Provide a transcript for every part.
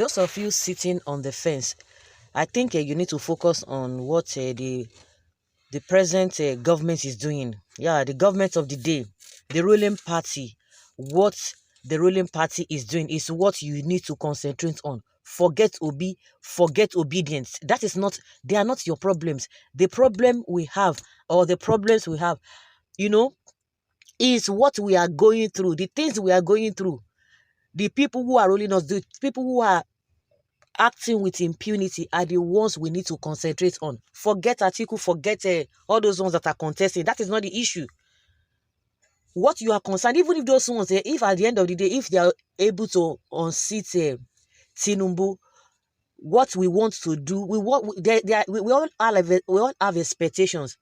Those of you sitting on the fence, I think you need to focus on what the present government is doing. Yeah, the government of the day, the ruling party. What the ruling party is doing is what you need to concentrate on. Forget forget obedience. That is not, they are not your problems. The problem we have, or the problems we have, you know, is what we are going through, the things we are going through. The people who are ruling us, the people who are acting with impunity are the ones we need to concentrate on. Forget Atiku, forget all those ones that are contesting. That is not the issue. What you are concerned, even if those ones, if at the end of the day, if they are able to unseat Tinubu, what we want to do, we all have expectations.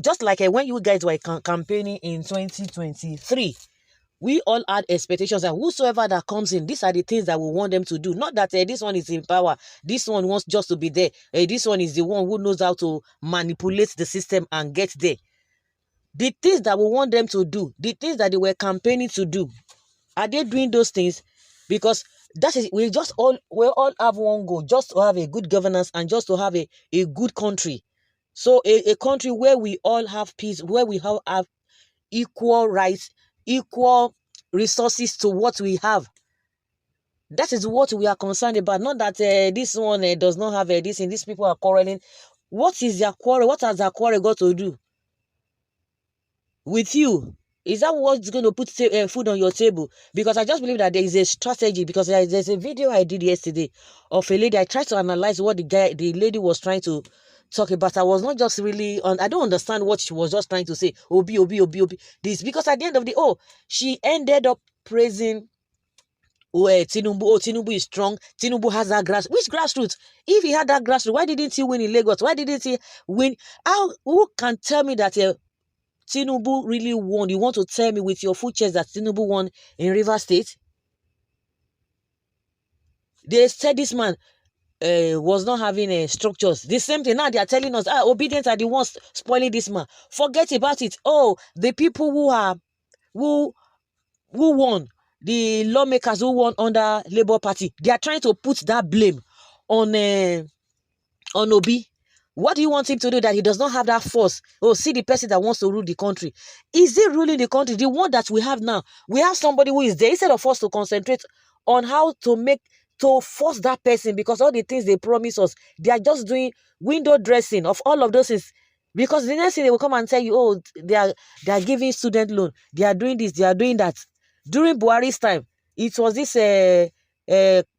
Just like when you guys were campaigning in 2023, we all had expectations that whosoever that comes in, these are the things that we want them to do. Not that this one is in power, this one wants just to be there, this one is the one who knows how to manipulate the system and get there. The things that we want them to do, the things that they were campaigning to do, are they doing those things? Because that is, we all have one goal, just to have a good governance and just to have a good country. So a country where we all have peace, where we all have equal rights, equal resources to what we have. That is what we are concerned about. Not that this one does not have this, and these people are quarreling. What is their quarrel? What has their quarrel got to do with you? Is that what's going to put food on your table? Because I just believe that there is a strategy. Because there's a video I did yesterday of a lady. I tried to analyze what the lady was trying to talk about. I was not just really on. I don't understand what she was just trying to say. Obi. This, because at the end of the she ended up praising Tinubu. Oh, Tinubu is strong. Tinubu has that which grassroots? If he had that grassroots, why didn't he win in Lagos? Why didn't he win? Who can tell me that Tinubu really won? You want to tell me with your full chest that Tinubu won in Rivers State? They said this man was not having structures. The same thing now they are telling us, obedience are the ones spoiling this man. Forget about it. Oh, the people who won, the lawmakers who won under Labour Party, they are trying to put that blame on Obi. What do you want him to do that he does not have that force? Oh, see the person that wants to rule the country. Is he ruling the country? The one that we have now, we have somebody who is there. Instead of us to concentrate on how to force that person, because all the things they promise us, they are just doing window dressing of all of those things. Because the next thing they will come and tell you, oh, they are giving student loan, they are doing this, they are doing that. During Buhari's time, it was this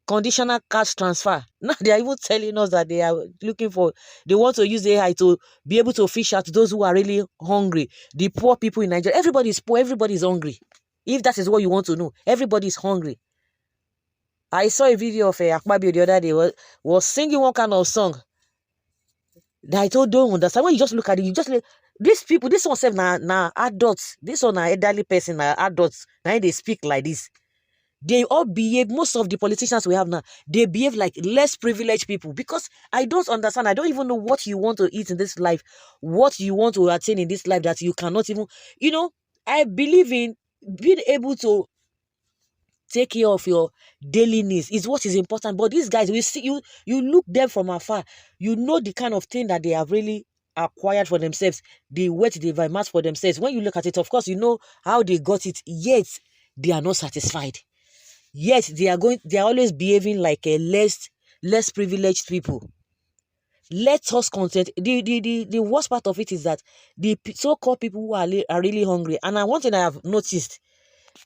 conditional cash transfer. Now they are even telling us that they want to use AI to be able to fish out those who are really hungry. The poor people in Nigeria. Everybody is poor, everybody is hungry. If that is what you want to know, everybody is hungry. I saw a video of Akpabio the other day, was singing one kind of song that I don't understand. When you just look at it, you just like, these people, this one said now adults, this one elderly person, adults, now they speak like this. They all behave, most of the politicians we have now, they behave like less privileged people. Because I don't understand. I don't even know what you want to eat in this life, what you want to attain in this life that you cannot even, I believe in being able to take care of your daily needs is what is important. But these guys, we see you look them from afar, you know the kind of thing that they have really acquired for themselves, the wealth they've amassed for themselves. When you look at it, of course, you know how they got it, yet they are not satisfied. Yet they are always behaving like a less privileged people. Let us content. The worst part of it is that the so-called people who are really hungry. And one thing I have noticed,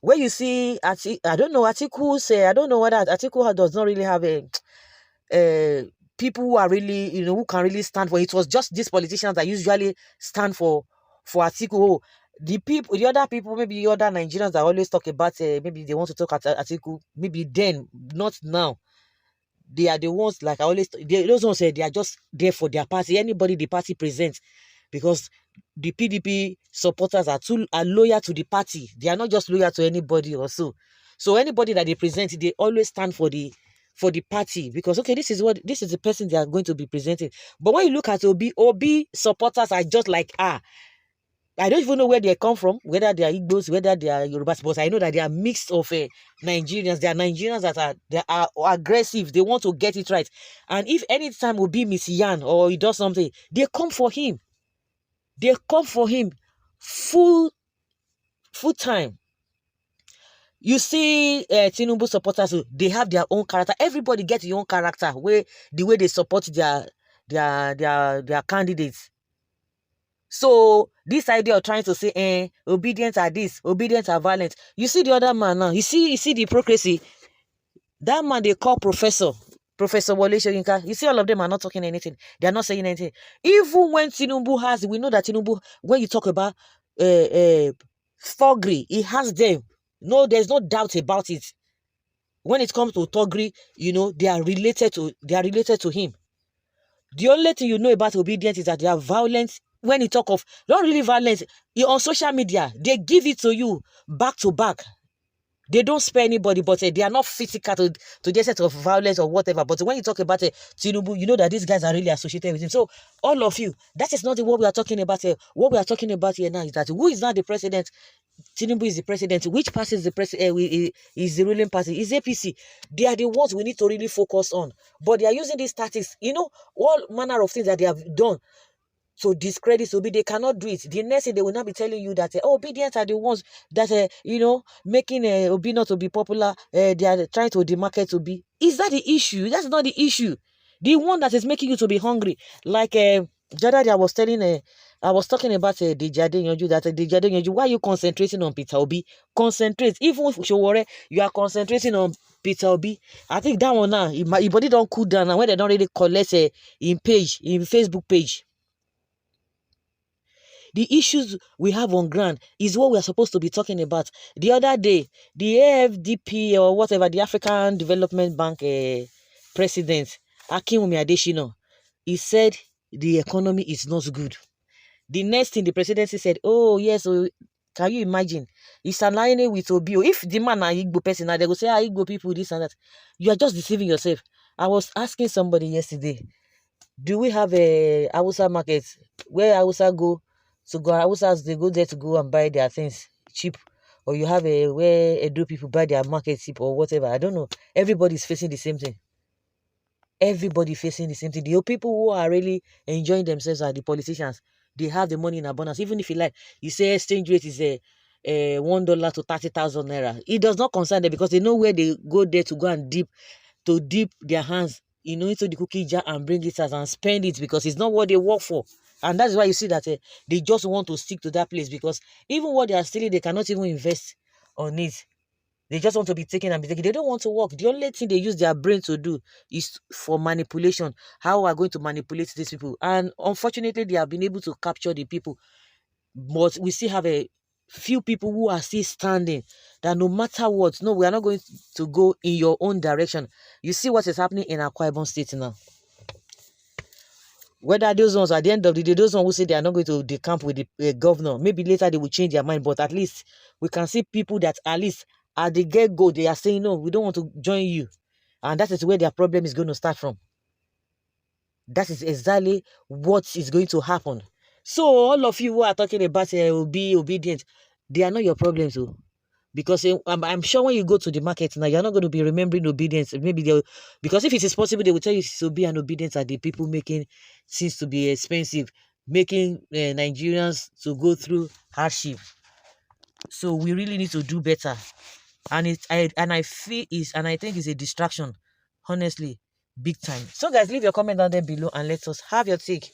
when you see I don't know Atiku say, I don't know whether Atiku does not really have a people who are really, who can really stand for it. Was just these politicians that usually stand for Atiku. The other people, maybe other Nigerians that always talk about maybe they want to talk at Atiku, maybe then, not now. They are the ones, like I always, those ones say they are just there for their party, anybody the party presents, because the PDP supporters are loyal to the party. They are not just loyal to anybody or so. So anybody that they present, they always stand for the party, because okay, this is the person they are going to be presenting. But when you look at Obi supporters are just like I don't even know where they come from, whether they are Igbos, whether they are Yorubas, but I know that they are mixed of Nigerians. They are Nigerians that are aggressive. They want to get it right. And if any time will be Miss Yan or he does something, they come for him. They come for him full time. You see, Tinubu supporters, they have their own character. Everybody gets your own character, the way they support their candidates. So this idea of trying to say, obedience are this, obedience are violent. You see the other man now. You see the hypocrisy. That man they call Professor Wole Soyinka. You see, all of them are not talking anything. They are not saying anything. Even when Tinubu has, we know that Tinubu, when you talk about thuggery, he has them. No, there's no doubt about it. When it comes to thuggery, they are related to him. The only thing you know about obedience is that they are violent. When you talk of not really violence, on social media, they give it to you back to back. They don't spare anybody, but they are not physical to the extent of violence or whatever. But when you talk about Tinubu, you know that these guys are really associated with him. So all of you, that is not what we are talking about here. What we are talking about here now is that who is now the president? Tinubu is the president. Which party is the president? Is the ruling party? Is APC? They are the ones we need to really focus on. But they are using these tactics, all manner of things that they have done to discredit Obi. They cannot do it. The next thing they will not be telling you that obedience are the ones that making Obi not to be popular. They are trying to demarket Obi. Is that the issue? That's not the issue. The one that is making you to be hungry, like the other day I was talking about the Jadenyoju, that the Jadenyoju, why are you concentrating on Peter Obi? Concentrate. Even if Showore, you are concentrating on Peter Obi. I think that one now, your body don't cool down now when they don't really collect in Facebook page. The issues we have on ground is what we are supposed to be talking about. The other day, the AFDP or whatever, the African Development Bank president, Akinwumi Adesina, he said the economy is not good. The next thing the presidency said, oh yes, so can you imagine? It's aligning with Obio. If the man are Igbo person, they will say, Igbo people, this and that. You are just deceiving yourself. I was asking somebody yesterday, do we have a Hausa market where Hausa go to go? Hausas, they go there to go and buy their things cheap, or you have a where Edo people buy their market cheap or whatever. I don't know. Everybody's facing the same thing. Everybody facing the same thing. The people who are really enjoying themselves are the politicians. They have the money in abundance. Even if you say exchange rate is a $1 to 30,000 naira. It does not concern them because they know where they go there to go and dip their hands into the cookie jar and bring it out and spend it, because it's not what they work for. And that's why you see that they just want to stick to that place, because even what they are stealing, they cannot even invest on it. They just want to be taken and be taken. They don't want to work. The only thing they use their brain to do is for manipulation. How we are going to manipulate these people. And unfortunately, they have been able to capture the people. But we still have a few people who are still standing, that no matter what, no, we are not going to go in your own direction. You see what is happening in Akwa Ibom State now. Whether those ones, at the end of the day, those ones who say they are not going to decamp with the governor, maybe later they will change their mind, but at least we can see people that at least at the get-go, they are saying, no, we don't want to join you. And that is where their problem is going to start from. That is exactly what is going to happen. So all of you who are talking about be obedient, they are not your problems, though. Because I'm sure when you go to the market now, you're not going to be remembering obedience. Maybe because if it is possible, they will tell you to be an obedience are the people making things to be expensive, making Nigerians to go through hardship. So we really need to do better. And I think it's a distraction, honestly, big time. So guys, leave your comment down there below and let us have your take.